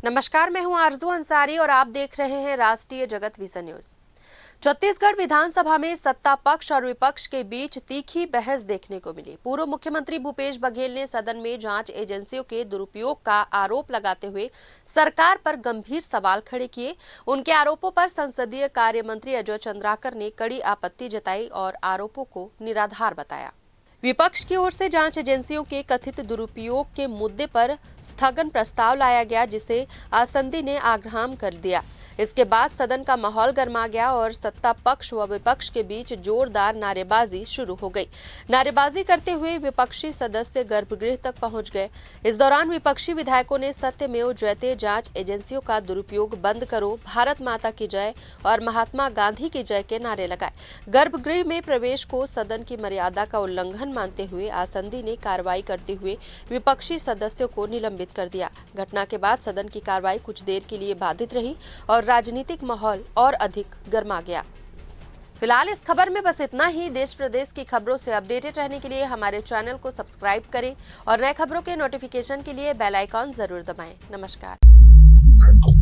नमस्कार, मैं हूं आरजू अंसारी और आप देख रहे हैं राष्ट्रीय जगत विजन न्यूज। छत्तीसगढ़ विधानसभा में सत्ता पक्ष और विपक्ष के बीच तीखी बहस देखने को मिली। पूर्व मुख्यमंत्री भूपेश बघेल ने सदन में जांच एजेंसियों के दुरुपयोग का आरोप लगाते हुए सरकार पर गंभीर सवाल खड़े किए। उनके आरोपों पर संसदीय कार्य मंत्री अजय चंद्राकर ने कड़ी आपत्ति जताई और आरोपों को निराधार बताया। विपक्ष की ओर से जांच एजेंसियों के कथित दुरुपयोग के मुद्दे पर स्थगन प्रस्ताव लाया गया, जिसे आसंदी ने आग्राह्य कर दिया। इसके बाद सदन का माहौल गर्मा गया और सत्ता पक्ष व विपक्ष के बीच जोरदार नारेबाजी शुरू हो गई। नारेबाजी करते हुए विपक्षी सदस्य गर्भगृह तक पहुंच गए। इस दौरान विपक्षी विधायकों ने सत्यमेव जयते, जांच एजेंसियों का दुरुपयोग बंद करो, भारत माता की जय और महात्मा गांधी की जय के नारे लगाए। गर्भगृह में प्रवेश को सदन की मर्यादा का उल्लंघन मानते हुए आसंदी ने कार्रवाई करते हुए विपक्षी सदस्यों को निलंबित कर दिया। घटना के बाद सदन की कार्रवाई कुछ देर के लिए बाधित रही और राजनीतिक माहौल और अधिक गर्मा गया। फिलहाल इस खबर में बस इतना ही। देश प्रदेश की खबरों से अपडेटेड रहने के लिए हमारे चैनल को सब्सक्राइब करें और नए खबरों के नोटिफिकेशन के लिए बेल आइकॉन जरूर दबाएं। नमस्कार।